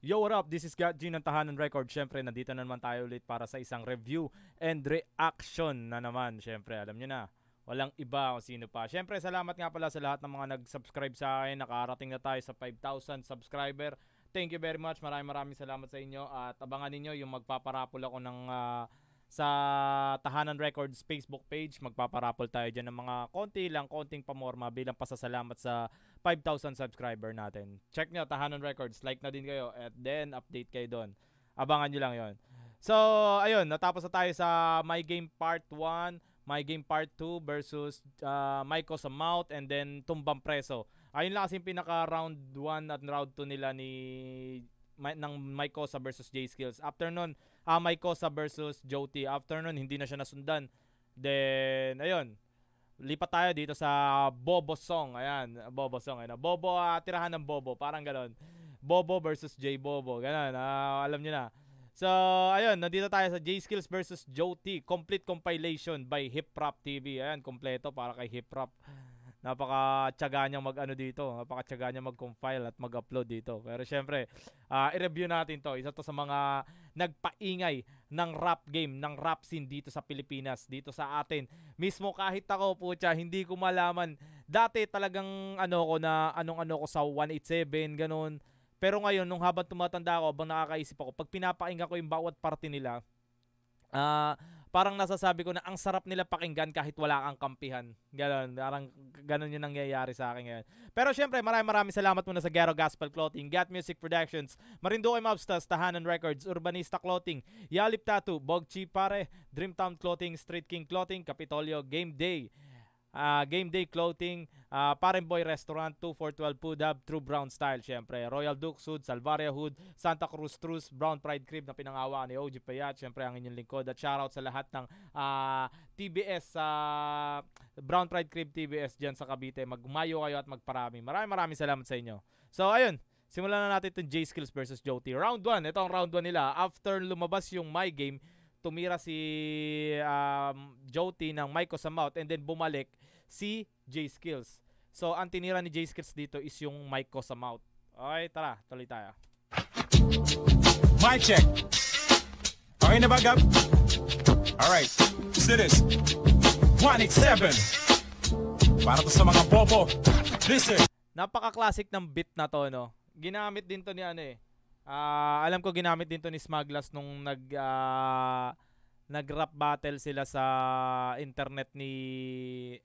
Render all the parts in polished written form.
Yo, what up? This is Gat G ng Tahanan Record. Siyempre, nandito na naman tayo ulit para sa isang review and reaction na naman. Siyempre, alam nyo na, walang iba o sino pa. Siyempre, salamat nga pala sa lahat ng mga nag-subscribe sa akin. Nakarating na tayo sa 5,000 subscriber. Thank you very much. Maraming salamat sa inyo. At abangan ninyo yung magpaparapol ako ng sa Tahanan Records Facebook page. Magpaparapol tayo dyan ng mga konting pamorma bilang pasasalamat sa 5,000 subscriber natin. Check nyo, Tahanan Records. Like na din kayo. At then, update kayo doon. Abangan nyo lang yon. So, ayun. Natapos na tayo sa My Game Part 1, My Game Part 2 versus Maiko sa Mouth, and then Tumbang Preso. Ayun lang kasi yung pinaka round 1 at round 2 nila ng Maikosa versus J-Skills. After nun, Maikosa versus Joti. After nun, hindi na siya nasundan. Then, ayun. Lipat tayo dito sa Bobo Song. Ayan, Bobo Song. Ayan. Bobo, tirahan ng Bobo. Parang gano'n. Bobo versus J Bobo. Gano'n, alam nyo na. So, ayun. Nandito tayo sa J-Skills versus Joti. Complete compilation by Hip Rap TV. Ayan, kompleto para kay Hip Rap. Napaka-tsaga niyang mag-ano dito. Napaka-tsaga niyang mag-compile at mag-upload dito. Pero syempre, i-review natin to. Isa to sa mga nagpaingay ng rap game, ng rap scene dito sa Pilipinas, dito sa atin. Mismo kahit ako po hindi ko malaman. Dati talagang anong ko sa 187, ganun. Pero ngayon, nung habang tumatanda ako, habang nakakaisip ako, pag pinapakinggan ko yung bawat parte nila, parang nasasabi ko na ang sarap nila pakinggan kahit wala kang kampihan. Ganon, parang ganon yung nangyayari sa akin ngayon. Pero syempre, maraming salamat muna sa Ghetto Gospel Clothing, Gat Music Productions, Marinduque Mobsters, Tahanan Records, Urbanista Clothing, Yalip Tattoo, Bogchi Pare, Dreamtown Clothing, Street King Clothing, Capitolio Game Day, Game Day Clothing, Paremboy Restaurant, 2412 Food Hub, True Brown Style, syempre, Royal Dukes Hood, Salvaria Hood, Santa Cruz Truce, Brown Pride Crib na pinangawa ni OG Payat, syempre ang inyong lingkod. At shoutout sa lahat ng TBS, Brown Pride Crib TBS dyan sa Cavite. Magmayo kayo at magparami. Maraming salamat sa inyo. So, ayun. Simulan na natin itong J-Skills versus Joti. Round 1. Ito ang round 1 nila. After lumabas yung My Game, tumira si Joti ng Maiko sa Mouth, and then bumalik si J-Skills. So, ang tinira ni J-Skills dito is yung Maiko sa Mouth. Okay, tara, tuloy tayo. Mic check. Okay na ba, Gab? Alright, let's do this. 187. Para to sa mga bobo. Listen. Napaka-classic ng beat na to, no? Ginamit din to ni alam ko ginamit din to ni Smaglas nung nag-rap battle sila sa internet ni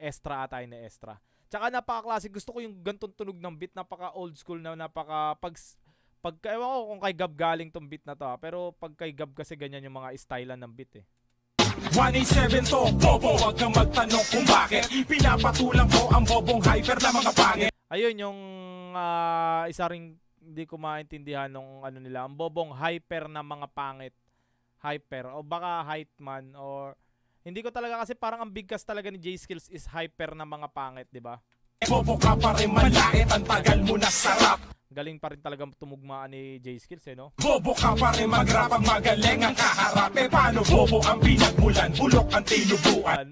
Estra ata ni Estra. Tsaka napaka-classic. Gusto ko yung gantong tunog ng beat. Napaka-old school na ewan ko kung kay Gab galing tong beat na to. Pero pag kay Gab kasi ganyan yung mga stylean ng beat 187 to, bobo. Huwag kang magtanong kung bakit pinapatulang ko ang bobong hyper na mga pangit. Ayun yung isa ring hindi ko maintindihan nung nila. Ang bobong hyper na mga pangit. Hyper. O baka height man. Or hindi ko talaga kasi parang ang bigkas talaga ni J-Skills is hyper na mga pangit, di ba? Bobo ka pa rin malait. Ang tagal mo na sarap. Galing pa rin talaga tumugmaan ni J-Skills no? Bobo ka pa rin mag-rap. Ang magaling ang kaharap. Paano bobo ang pinagmulan? Bulok ang tinubuan.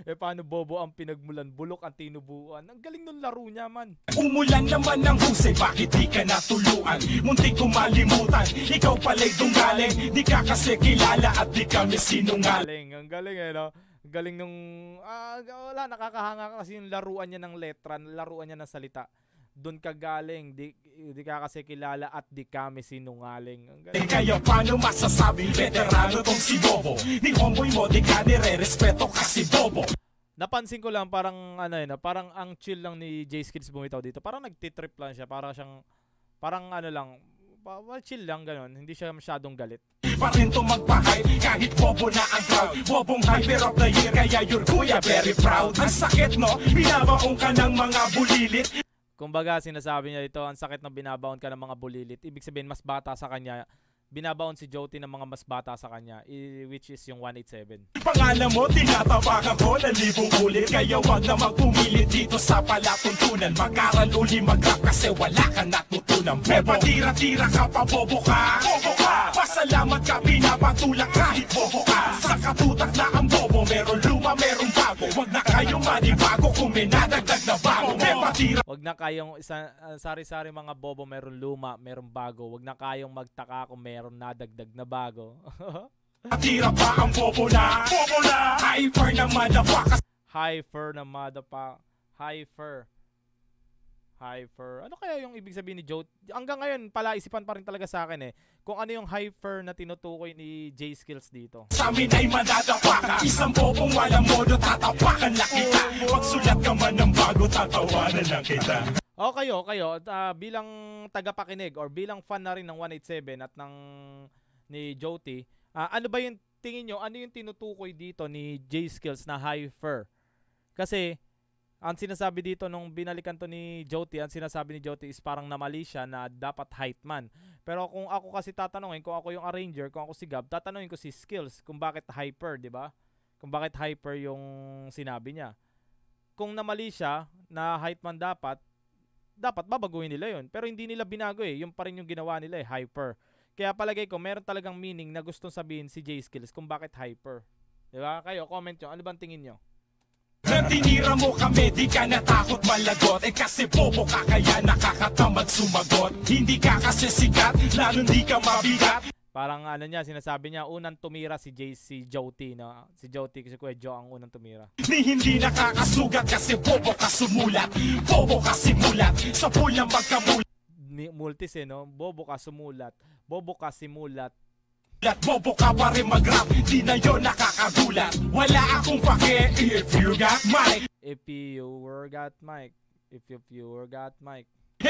Paano bobo ang pinagmulan? Bulok ang tinubuan. Ang galing nung laro niya, man. Umulan naman ng husay, bakit di ka natuluan? Muntik kong malimutan, ikaw pala'y dunggaling. Di ka kasi kilala at di kami sinungaling. Ang galing no? Ang galing nung wala, nakakahanga kasi yung laruan niya ng letra, laruan niya ng salita. Doon ka galing, di ka kasi kilala at di kami sinungaling. Kaya paano masasabing veterano tong si Bobo? Ni homeboy mo di ka nire-respeto kasi Bobo. Napansin ko lang parang parang ang chill lang ni J-Skills bumitaw dito. Parang nagtitrip lang siya, parang chill lang gano'n. Hindi siya masyadong galit. Pa rin to magpa-hype kahit bobo na ang crowd. Bobong hyper of the year, kaya your kuya very proud. Ang sakit no, binabaong ka ng mga bulilit. Kumbaga sinasabi niya dito, ang sakit na binabaon ka ng mga bulilit. Ibig sabihin mas bata sa kanya. Binabaon si Joti ng mga mas bata sa kanya, which is yung 187. Pangalan mo, tinatapakan ko na libong ulit. Kaya wag na magpumilit dito sa palatuntunan. Mag-aral uli mag-rap kasi wala ka natutunan. May patira-tira ka pa, bobo ka. Bobo ka. Pasalamat ka, pinapatulak kahit bobo ka. Sa katutak na ang bobo, meron luma, meron bago. Huwag na kayong manibago kung may nadagdag na bago. May patira Wag na kayong sari-sari mga bobo, meron luma, meron bago. Wag na kayong magtaka kung meron nadagdag na bago. Tira pa ang bobo na hyper na motherfucker. Hyper na madapa. Hyper. Ano kaya yung ibig sabihin ni Joe? Hanggang ngayon, palaisipan pa rin talaga sa akin kung ano yung hyper na tinutukoy ni J Skills dito. Sa amin ay madadapa ka. Isang bobong walang modo, tatapakan lang kita. Magsulat ka man ng bago, tatawanan lang kita. O kayo, bilang tagapakinig or bilang fan na rin ng 187 at ni Joti, ano ba yung tingin nyo, ano yung tinutukoy dito ni J Skills na hyper? Kasi ang sinasabi dito nung binalikan to ni Joti, ang sinasabi ni Joti is parang namali siya na dapat height man. Pero kung ako kasi tatanungin, kung ako yung arranger, kung ako si Gab, tatanungin ko si Skills kung bakit hyper, di ba? Kung bakit hyper yung sinabi niya. Kung namali siya na height man dapat babaguhin nila yun. Pero hindi nila binago yung pa rin yung ginawa nila hyper. Kaya palagay ko, meron talagang meaning na gustong sabihin si J Skills kung bakit hyper. Di ba? Kayo, comment nyo. Ano bang tingin nyo? Natinira mo kami, di ka natakot malagot. Kasi bobo ka kaya nakakatamad sumagot. Hindi ka kasi sikat, lalo di ka mabigat. Parang sinasabi niya, unang tumira si Joti, no? Si Joti, kasi Kuya Joe ang unang tumira. Ni hindi nakakasugat kasi bobo ka sumulat. Bobo ka simulat, sa pulang magkamulat. Multis no? Bobo ka simulat. Bobo ka pa rin mag-rap, di na yun nakakagulat. Wala akong pake if you got mic. If you got mic.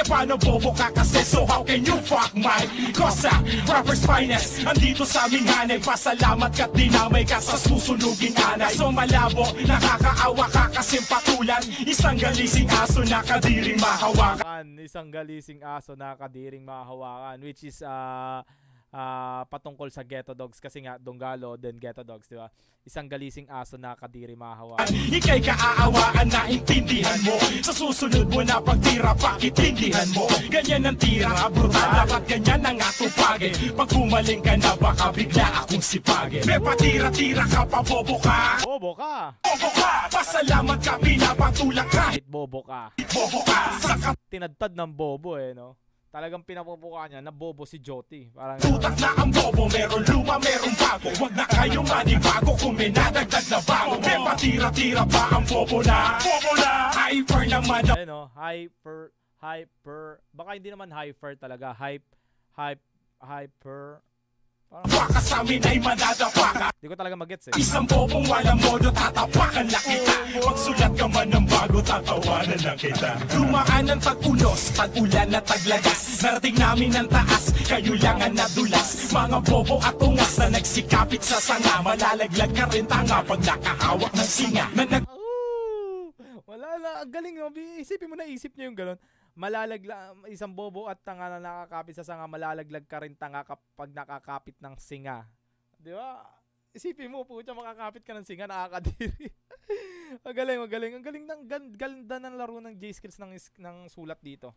Paano bobo ka kasi, so how can you fuck Mike? Kosa, rapper's finest, andito sa aming hanay. Pasalamat ka't dinamay ka sa susunuging anay. So malabo, nakakaawa ka kasi patulan. Isang galising aso na kadiring mahawakan. Which is patungkol sa Ghetto Dogs, kasi nga Donggalo then Ghetto Dogs, di ba? Isang galising aso na kadiri mahawakan. Ika'y kaaawaan na intindihan mo. Sa susunod mo na pagtira, pakitindihan mo. Ganyan ang tira, brutal, dapat ganyan ang atupagin. Pag gumaling ka na, baka bigla akong sipagin. May patira-tira ka pa, bobo ka. Bobo ka, pasalamat ka, pinapatulak ka. bobo ka. Sa Tinadtad ng bobo no? Talagang pinapupuka niya na bobo si Joti. Parang tutak na ang bobo, meron luma, meron bago. Huwag na kayong manibago kung may nadagdag na bago. May patira-tira pa ang bobo na hyper na hyper. Baka hindi naman hyper talaga. Hyper. Baka sa amin ay madadapa ka. Di ko talaga magets Isang bobong walang modo, tatapakan lang kita. Magsulat ka man ng bago, tatawanan lang kita. Dumaan ng tag-unos, tag-ulan na taglagas. Narating namin ng taas, kayo lang ang nadulas. Mga bobo at ungas na nagsikapit sa sanga. Malalaglag ka rin tanga pag nakahawak ng singa. Wala na, ang galing no. Isipin mo, naisip niyo yung gano'n. Isang bobo at tanga na nakakapit sa sanga, malalaglag ka rin tanga kapag nakakapit ng singa. Di ba? Isipin mo, pucha, makakapit ka ng singa, nakakadiri. Magaling. Ang galing ganda ng laro ng J Skills ng sulat dito.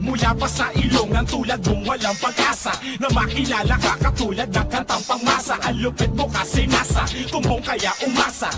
Mula pa sa ilong ang tulad mong walang pag-asa na makilala ka katulad ng kantang pangmasa. Ang lupit mo kasi nasa tumbong kaya umasa.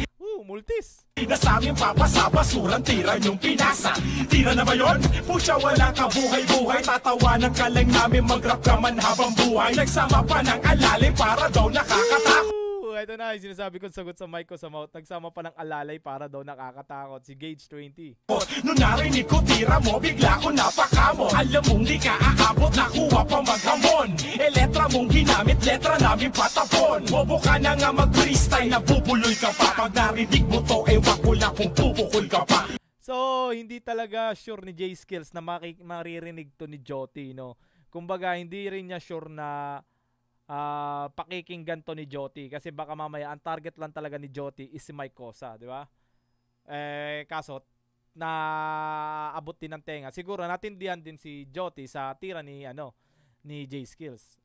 Multis. Nasa aming papasa, basurang tira yung pinasa. Tira na ba yun? Pucha, wala ka buhay-buhay. Tatawanan ka lang namin, mag-rap ka man habang buhay. Nagsama pa ng alalay para daw nakakatakot. Ito na yung sinasabi ko, sagot sa mic ko sa mouth. Nagsama pa ng alalay para daw nakakatakot. Si Gage 20. Nung narinig ko tira mo, bigla ko napakamo. Alam mong di ka aabot, nakuha pa maghamon. Letra mong ginamit, letra namin patapon. Bobo ka na nga mag-freestyle, nabubuloy ka pa. Pag narinig mo to, ewan ko lang kung pupukol ka pa. So, hindi talaga sure ni J Skills na maririnig to ni Joti, no? Kumbaga, hindi rin niya sure na pakikinggan to ni Joti, kasi baka mamaya ang target lang talaga ni Joti is si Mike Cosa, di ba? Kaso na abot din ng tenga. Siguro natindihan din si Joti sa tira ni J Skills.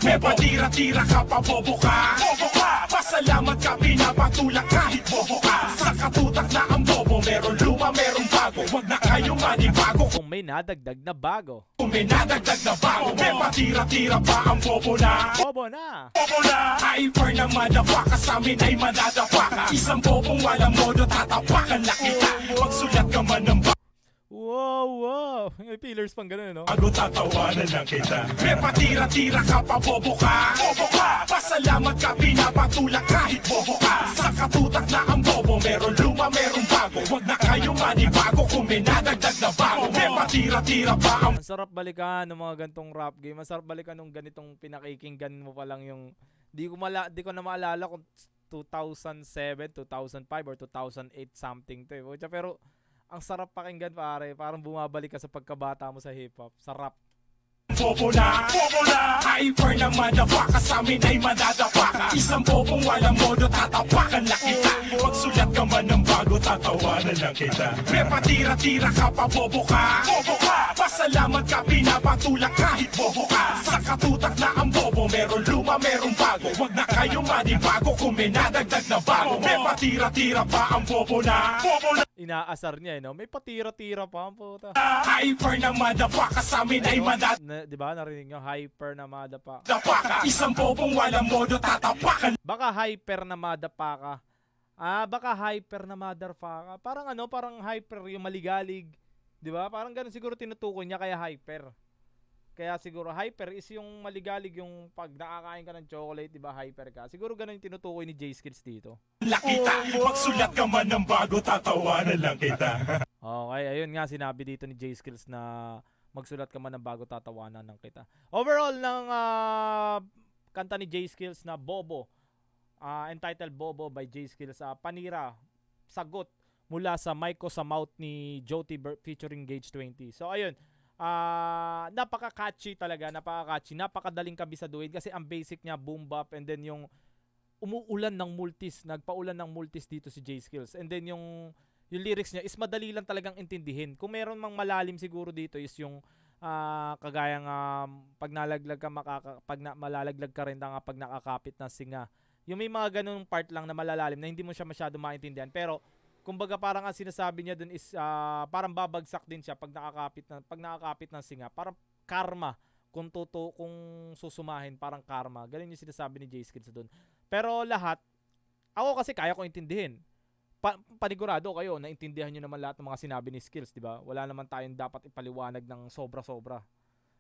May patira-tira ka pa, bobo ka. Bobo ka, pasalamat ka, pinapatulak kahit bobo ka. Sa katutak na ang bobo, meron luma, meron bago. Huwag na kayong manibago Kung may nadagdag na bago. kung may nadagdag na bago. May patira-tira pa ang bobo na. Bobo na! Bobo na, hyper na madapa ka, sa amin ay madadapa ka. Isang bobong walang modo, tatapakan na kita. Magsulat ka man ng Wow, wow! May pillars pang ganun, no? bago, tatawanan lang kita. May patira-tira ka pa, bobo ka. Bobo ka, pasalamat ka, pinapatulak kahit bobo ka. Sa katutak na ang bobo, meron luma, meron bago. Huwag na kayong manibago kung may nadagdag na bago. May patira-tira pa ang Ang sarap balikan ng mga gantong rap game. Ang sarap balikan nung ganitong pinakikinggan mo pa lang yung... Di ko na maalala kung 2007, 2005, or 2008 something to eh. Pero ang sarap pakinggan pare. Parang bumabalik ka sa pagkabata mo sa hip-hop. Sarap. bobo na, hyper na madapa ka, sa amin ay madadapa ka. Isang bobong walang modo, tatapakan na kita. Magsulat ka man ng bago, tatawanan lang kita. May patira-tira ka pa, bobo ka. Bobo ka, pasalamat ka, pinapatulak kahit bobo ka. Sa katutak na ang bobo, meron luma, meron bago. Huwag na kayong manibago kung may nadagdag na bago. May patira-tira pa ang bobo na. Inaasar niya, no? May patira-tira pa ang puta. Hyper na madapa ka, sa amin ay Di ba? Narinig nyo? Hyper na madapa. madadapa ka. Isang bobong walang modo, tatapakan. Baka hyper na madapa ka. Baka hyper na motherfucker ka. Parang ano, parang hyper yung maligalig. Di ba? Parang ganun siguro tinutukoy niya kaya hyper. Kaya siguro hyper is yung maligalig, yung pag nakakain ka ng chocolate, di ba, hyper ka. Siguro ganun yung tinutukoy ni J-Skills dito. Lakita, magsulat ka man ng bago, tatawanan lang kita. Okay, ayun nga sinabi dito ni J-Skills na magsulat ka man ng bago, tatawanan ng kita. Overall ng kanta ni J-Skills na Bobo, entitled Bobo by J-Skills, panira, sagot mula sa Mic ko sa Mouth ni Joti featuring Gage 20. So ayun, napaka-catchy talaga, napakadaling kabisaduhin kasi ang basic niya boom bap, and then yung umuulan ng multis, nagpaulan ng multis dito si J-Skills, and then yung lyrics niya is madali lang talagang intindihin. Kung meron mang malalim siguro dito is yung kagayang pag nalaglag ka malalaglag ka rin pag nakakapit ng singa. Yung may mga ganung part lang na malalalim na hindi mo siya masyado maintindihan, pero kumbaga parang ang sinasabi niya dun is parang babagsak din siya pag nakakapit ng singa. Parang karma. Kung susumahin, parang karma. Ganun yung sinasabi ni J-Skills dun. Pero lahat, ako kasi kaya ko intindihin. Panigurado kayo, naintindihan nyo naman lahat ng mga sinabi ni Skills, di ba? Wala naman tayong dapat ipaliwanag ng sobra-sobra.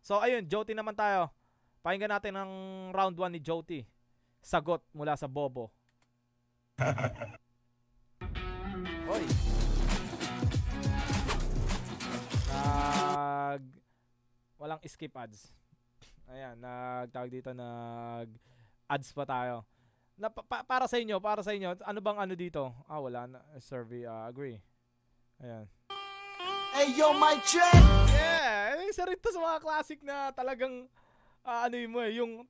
So ayun, Joti naman tayo. Pakinggan natin ang round 1 ni Joti. Sagot mula sa Bobo. Hoy. Walang skip ads. Ayan, nagtawag dito, ads pa tayo. Para sa inyo, ano bang ano dito? Wala na. Survey, agree. Ayan. Hey yo, my check! Yeah, isa rin to sa mga classic na talagang, ano yun mo yung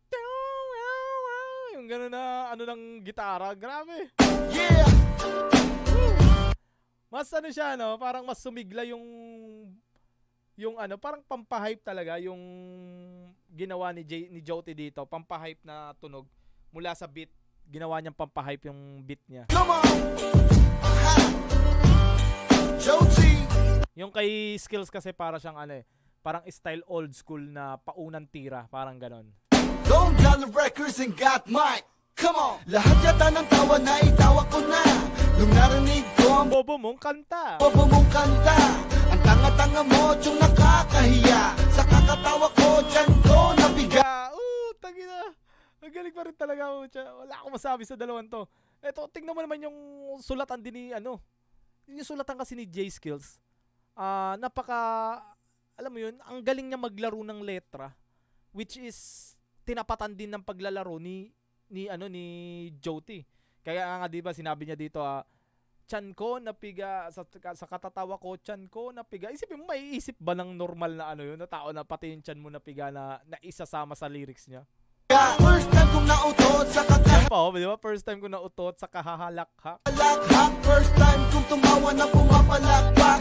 gano'n na, ano ng gitara. Grabe. Yeah! Mas ano siya, no? Parang mas sumigla yung ano, parang pampahype talaga yung ginawa ni Joti dito. Pampahype na tunog mula sa beat. Ginawa niyang pampahype yung beat niya. Come on! Joti! Yung kay Skills kasi para siyang ano parang style old school na paunang tira. Parang ganon. Don't Dollar Records and got mic. Come on! Lahat yata ng tawa na itawa ko na. Nung narinig ko ang Bobo mong kanta. bobo mong kanta. Ang tanga-tanga mo, yung nakakahiya. Sa kakatawa ko, dyan ko nabiga. Tangina. Magaling pa rin talaga. Wala akong masabi sa dalawang to. Eto, tingnan mo naman yung sulatan din ni ano. Yung sulatan kasi ni J-Skills. Alam mo yun, ang galing niya maglaro ng letra. Which is, tinapatan din ng paglalaro ni Joti. Kaya nga diba sinabi niya dito, tiyan ko napiga, sa katatawa ko, tiyan ko napiga. Isipin mo, may isip ba ng normal na ano yun, na tao na pati yung tiyan mo napiga na isasama sa lyrics niya? First time kong nautot sa Diba? First time ko nautot sa kahahalak-hak. kakahalakhak. First time kong tumawa na pumapalakpak.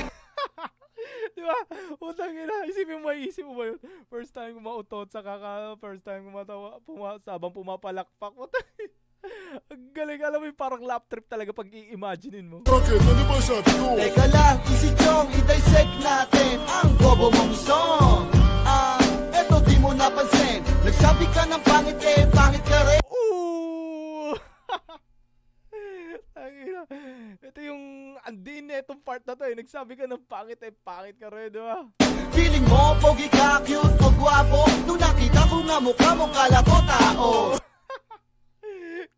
Di ba? Utang ina, isipin mo, maisip mo ba yun? First time ko mautot sa first time ko matawa, sabang pumapalakpak. Utang ina. Ang galing, alam mo yung parang lap trip talaga pag i-imaginein mo. Bakit? Ano ba sabi ko? Teka lang, easy chong, i-dissect natin ang bobo mong song. Eto di mo napansin, nagsabi ka ng pangit pangit ka rin. Ooh! Ito yung andin na itong part na to nagsabi ka ng pangit ka rin, diba? Feeling mo, pogi ka, cute o gwapo, nung nakita ko nga mukha mo, kala ko tao.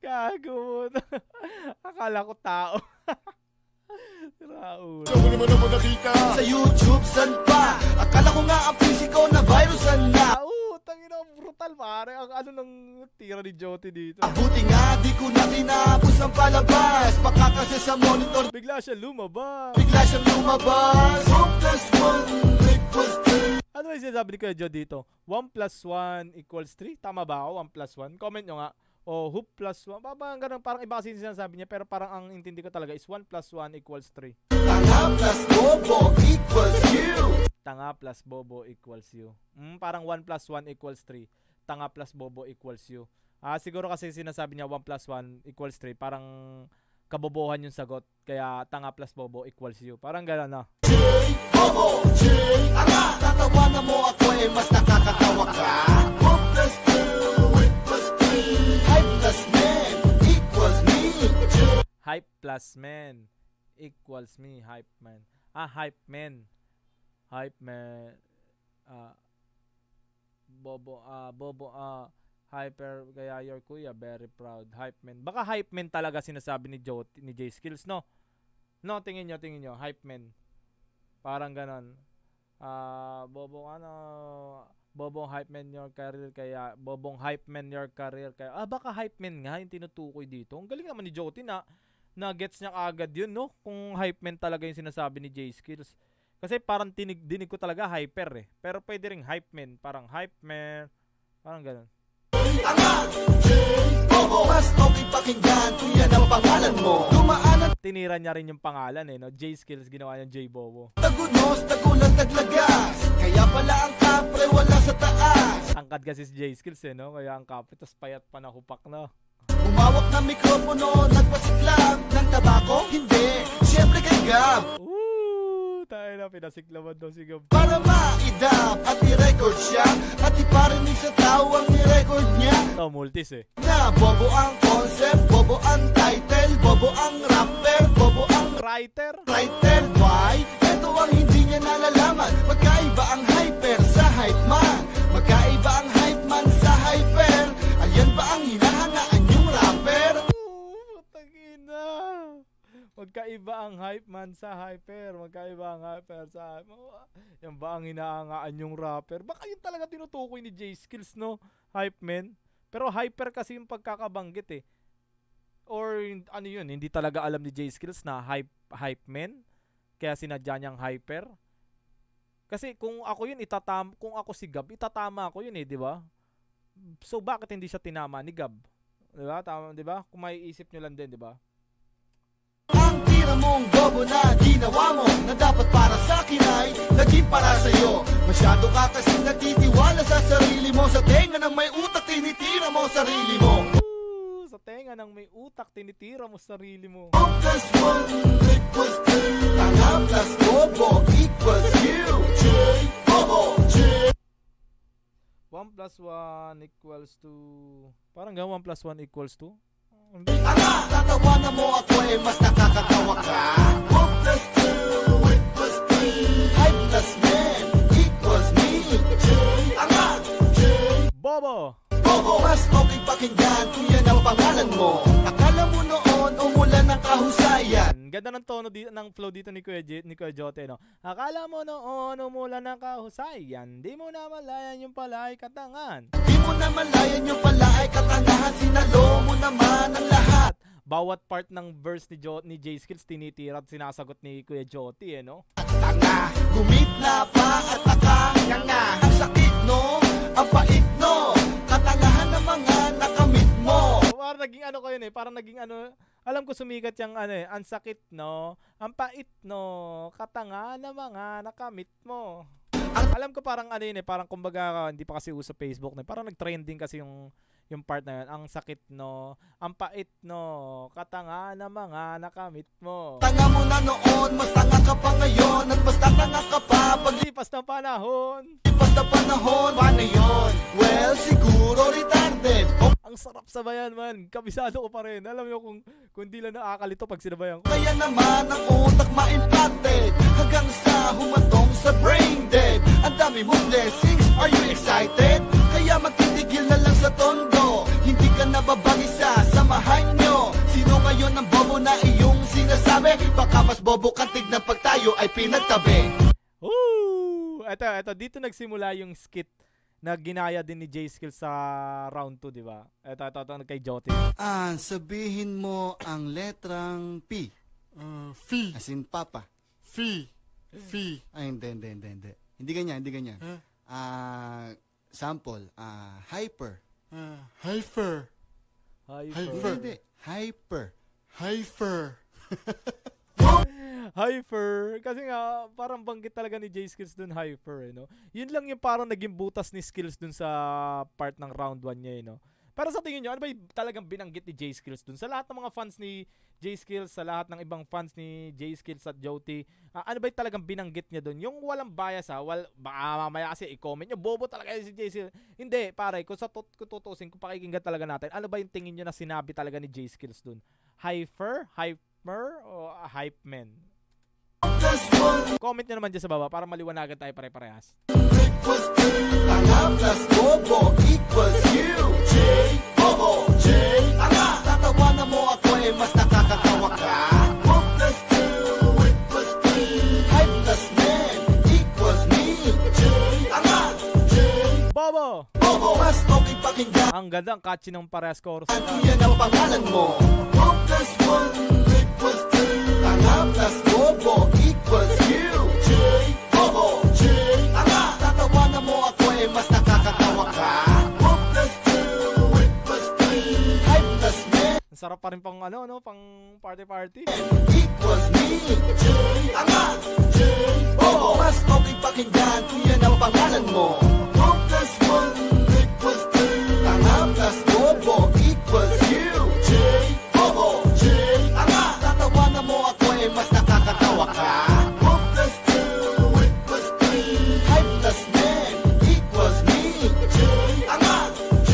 Gago mo. Akala ko tao. Raul. Saan mo naman ako nakita? Sa YouTube, san pa? Akala ko nga ang pisiko na virusan na. Tangina, brutal pare. Ang ano ng tira ni Joti dito. Buti nga, di ko na tinapos ang palabas. Baka kasi sa monitor bigla siya lumabas. 1 plus 1 equals 3. Ano yung sinasabi ni Kuya Jo dito? 1 plus 1 equals 3? Tama ba ako? 1 plus 1? Comment nyo nga. O hoop plus 1. Parang iba kasi sinasabi niya. Pero parang ang intindi ko talaga is 1 plus 1 equals 3. Tanga plus bobo equals you. Tanga plus bobo equals you. Parang 1 plus 1 equals 3. Tanga plus bobo equals you. Siguro kasi sinasabi niya 1 plus 1 equals 3. Parang kabobohan yung sagot. Kaya tanga plus bobo equals you. Parang gano'n na. Bobo, tanga. Tatawa na mo ako mas nakakatawa ka. 1 plus 2 equals 3. Hype plus man equals me. Hype plus man equals me. Hype man. Hype man. Hype man. Bobo, hyper, kaya your kuya, very proud. Hype man. Baka hype man talaga sinasabi ni J Skills, no? No, tingin nyo, hype man. Parang ganon. Bobong hype man your career, kaya, bobong hype man your career, kaya, baka hype man nga, yung tinutukoy dito. Ang galing naman ni Joti na gets niya agad yun, no? Kung hype man talaga yung sinasabi ni J Skills. Kasi parang dinig ko talaga hyper Pero pwede ring hype man. Parang hype man. Parang ganun. Bobo, mas okay pakinggan kung yan ang pangalan mo. Dumaanan. Tinira niya rin yung pangalan no? J Skills, ginawa niya J Bobo. Tagunos, tagulang, taglagas. Kaya pala ang kapre wala sa taas. Angkad kasi si J Skills no? Kaya ang kapre, tas payat pa na hupak na. Umawak ng mikropono, nagpasiklab ng tabako? Hindi, siyempre kay Gab. Tayo na, pinasiklaban daw si Gab. Para ma-idap at i-record siya, at iparinig sa tao ang i-record niya. Ito, multis Na bobo ang concept, bobo ang title, bobo ang rapper, bobo ang writer. Why? Ito ang hindi niya nalalaman. Magkaiba ang hyper sa hype man. Magkaiba ang hype man sa hyper. Ayan ba ang hinahangaan yung rapper? Tangina. Magkaiba ang hype man sa hyper. Magkaiba ang hyper sa hyper. Yan ba ang hinahangaan yung rapper? Baka yun talaga tinutukoy ni J Skills, no? Hype man. Pero hyper kasi yung pagkakabanggit Or ano yun, hindi talaga alam ni J Skills na hype man. Kaya sinadya niyang hyper. Kasi kung ako yun, kung ako si Gab, itatama ako yun di ba? So bakit hindi siya tinama ni Gab? Di ba? Tama, di ba? Kung maiisip nyo lang din, di ba? Ang tira mong bobo na ginawa mo, na dapat para sa akin ay naging para sa'yo. Masyado ka kasi nagtitiwala sa sarili mo. Sa tenga ng may utak, tinitira mo sarili mo. Sa tenga ng may utak, tinitira mo sarili mo. 1 plus 1 equals 2. Tanga plus bobo equals you. J, bobo, J. 1 plus 1 equals 2. Parang ganun, 1 plus 1 equals 2. Tatawa na mo ako mas nakakatawa ka. 1 plus 2 equals 3. Hype plus man equals me. J, J. Bobo! Bobo, mas okay pakinggan kung yan ang pangalan mo. Akala mo noon umulan ng kahusayan. Ganda ng tono ng flow dito ni Kuya Jote, no? Akala mo noon umulan ng kahusayan. Di mo na malayan yung pala ay katangan. Di mo na malayan yung pala ay katangahan. Sinalo mo naman ang lahat. Bawat part ng verse ni J Skills tinitira at sinasagot ni Kuya Jote, no? Tanga, gumitla pa at nakanganga. Ang sakit, no? Ang pait, no? Katangahan ng mga nakamit mo. Parang naging ano ko yun parang naging ano, Alam ko sumikat yung ano eh, ang sakit no, ang pait no, katanga na mga nakamit mo. Alam ko parang ano yun eh, parang kumbaga hindi pa kasi uso Facebook na, parang nag-trending kasi yung part na yun. Ang sakit no, ang pait no, katanga na mga nakamit mo. Tanga mo na noon, mas tanga ka pa ngayon, at mas tanga ka pa Paglipas ng panahon. paglipas na panahon. Paano yun? Well, siguro retarded. Ang sarap sabayan man, kabisado ko pa rin. Alam nyo kung di lang nakakalito pag sinabayan ko. Kaya naman ang utak ma-implanted hanggang sa humantong sa brain dead. Ang dami mong blessings, are you excited? Kaya magtitigil na lang sa tondo, hindi ka nababagi sa samahan nyo. Sino ngayon ang bobo na iyong sinasabi? Baka mas bobo kantig na pag tayo ay pinagtabi. Woo! Eto, dito nagsimula yung skit na ginaya din ni J-Skills sa round 2, di ba? Eto, kay Joti. Sabihin mo ang letrang P. Fee. As in Papa. Fee. Ay, hindi. Hindi ganyan. Sample. Hyper. Hyper. Hindi. Hyper. Hyper. Kasi nga, parang banggit talaga ni J-Skills dun, Hyper, eh, no? Yun lang yung parang naging butas ni Skills dun sa part ng round 1 niya, eh, no? Pero sa tingin nyo, ano ba yung talagang binanggit ni J-Skills dun? Sa lahat ng mga fans ni J-Skills, sa lahat ng ibang fans ni J-Skills at Joti, ano ba yung talagang binanggit niya dun? Yung walang bias, baka mamaya kasi i-comment nyo, bobo talaga si J-Skills. Hindi, pare, kung tutusin, kung pakikinggan talaga natin, ano ba yung tingin nyo na sinabi talaga ni J-Skills dun? Hyper o hype man? Comment nyo naman dyan sa baba para maliwanagan tayo pare-parehas. Tanga plus bobo equals you. J, bobo, J, tanga. Tatawa na mo ako mas nakakatawa ka. Bob plus 2 equals 3. Hype plus man equals me. J, tanga, J, Bobo! mas okay pakinggan. Ang ganda, ang catchy ng parehas chorus. Yan ang pangalan mo. Bob plus 1 equals 2. Tanga plus bobo equals you. J, bobo, J, tanga. Tatawa na mo ako mas nakakatawa ka. Bob plus 2 equals 3. Hype plus man Ang sarap pa rin pang pang party. equals me. J, tanga, J, bobo. Mas okay pakinggan kung yan ang pangalan mo. Bob plus 1 equals 2. Tanga plus bobo equals you. J, bobo, J, tanga. Tatawa na mo ako mas nakakatawa ka. Bob plus 2 equals 3. Hype plus man equals me. J, tanga, J,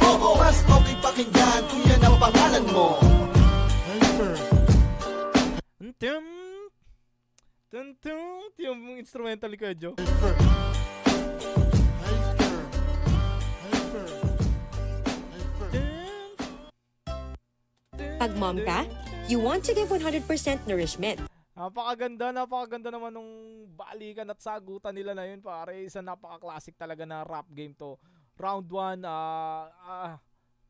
bobo. Mas okay pakinggan kung yan ang pangalan mo. Hyper. Yung instrumental ni Kuya Joe. Pag mom ka, you want to give 100% nourishment. Napakaganda naman nung balikan at sagutan nila na yun, pare. Isa napaka-classic talaga na rap game to. Round 1,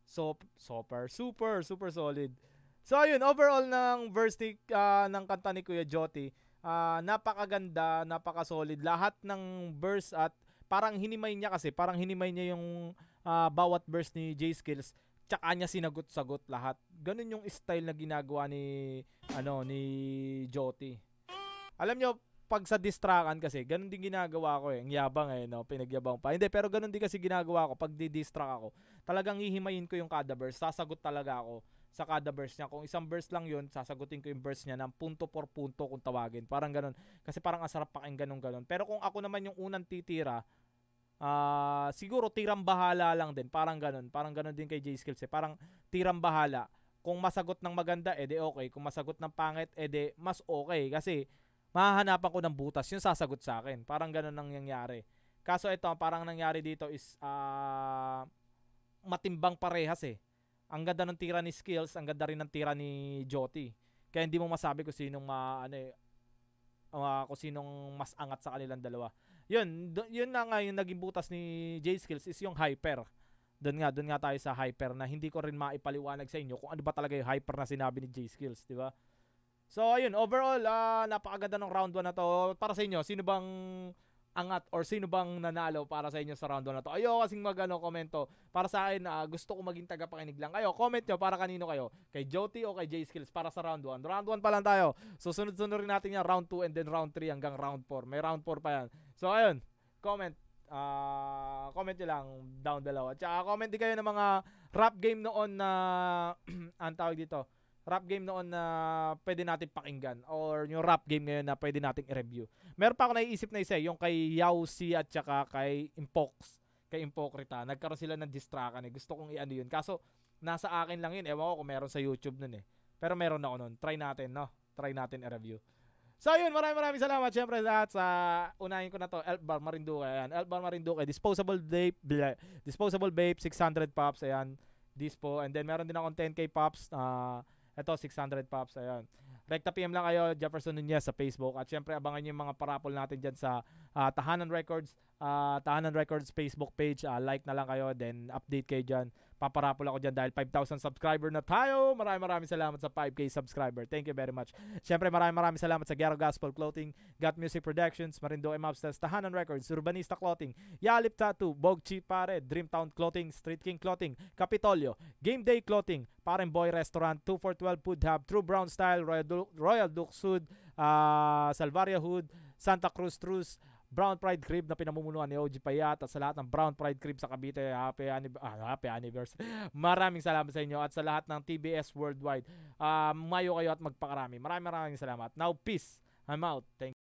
super solid. So ayun, overall ng verse ng kanta ni Kuya Joti, napakaganda, napaka-solid. Lahat ng verse at parang hinimay niya yung bawat verse ni J-Skills. Tsaka niya sinagot-sagot lahat. Ganun yung style na ginagawa ni Joti. Alam nyo, pag sa distractan kasi, ganun din ginagawa ko eh. Ang yabang eh, no? Pinagyabang pa. Hindi, pero ganun din kasi ginagawa ko pag di-distract ako. Talagang hihimayin ko yung kada verse. Sasagot talaga ako sa kada verse niya. Kung isang verse lang yun, sasagutin ko yung verse niya ng punto por punto kung tawagin. Parang ganun. Kasi parang asarap pakinggan ng ganun. Pero kung ako naman yung unang titira, siguro tirang bahala lang din. Parang ganun din kay J-Skills eh. Parang tirang bahala. Kung masagot ng maganda, edi okay. Kung masagot ng pangit, edi mas okay. Kasi mahahanapan ko ng butas yung sasagot sa akin. Parang ganun ang nangyari. Kaso ito, parang nangyari dito is matimbang parehas eh. Ang ganda ng tira ni Skills, ang ganda rin ng tira ni Joti. Kaya hindi mo masabi kung sinong kung sinong mas angat sa kanilang dalawa. Yun na nga yung naging butas ni J-Skills is yung hyper. Doon nga tayo sa hyper na hindi ko rin maipaliwanag sa inyo kung ano ba talaga yung hyper na sinabi ni J-Skills, di ba? So ayun, overall napakaganda ng round 1 na to. Para sa inyo, sino bang angat or sino bang nanalo para sa inyo sa round 1 na to. Ayoko kasing komento. Para sa akin, gusto ko maging tagapakinig lang. Kayo, comment nyo para kanino kayo. Kay Joti o kay J-Skills para sa round 1. Round 1 pa lang tayo. So, sunod-sunod rin natin yan. Round 2 and then round 3 hanggang round 4. May round 4 pa yan. So, ayun. Comment nyo lang down below. At saka comment din kayo ng mga rap game noon na ang tawag dito. Rap game noon na pwede natin pakinggan or yung rap game ngayon na pwede nating i-review. Meron pa ako naiisip na isa, yung kay Yausi at saka kay Impox, kay Impokrita. Nagkaroon sila ng distrakan eh. Gusto kong i-ano yun. Kaso nasa akin lang yun. Ewan ko kung meron sa YouTube nun eh. Pero meron ako nun. Try natin, no? Try natin i-review. So yun, maraming salamat syempre lahat sa unahin ko na to. Elbar Marinduque, ayan. Elbar Marinduque, disposable vape 600 pops, ayan. Dispo, and then meron din akong 10k pops. Ito 600 pops, ayan. Rekta PM lang kayo, Jefferson Nunez sa Facebook. At syempre abangan niyo yung mga parapol natin dyan sa Tahanan Records Facebook page. Like na lang kayo, then update kayo dyan. Paparapol ako dyan dahil 5,000 subscriber na tayo. Maraming salamat sa 5k subscriber. Thank you very much. Syempre maraming salamat sa Gero Gospel Clothing, Got Music Productions, Marinduque Mobsters, Tahanan Records, Urbanista Clothing, Yalip Tattoo, Bogchi Pare, Dreamtown Clothing, Street King Clothing, Capitolio, Game Day Clothing, Parang Boy Restaurant, 2412 Food Hub, True Brown Style, Royal Duke Sud, Salvaria Hood, Santa Cruz Truce, Brown Pride Crib na pinamumunuan ni OG Payat at sa lahat ng Brown Pride Crib sa Cavite, happy anniversary. Maraming salamat sa inyo at sa lahat ng TBS Worldwide. Mayo kayo at magpakarami. Maraming salamat. Now, peace. I'm out. Thank you.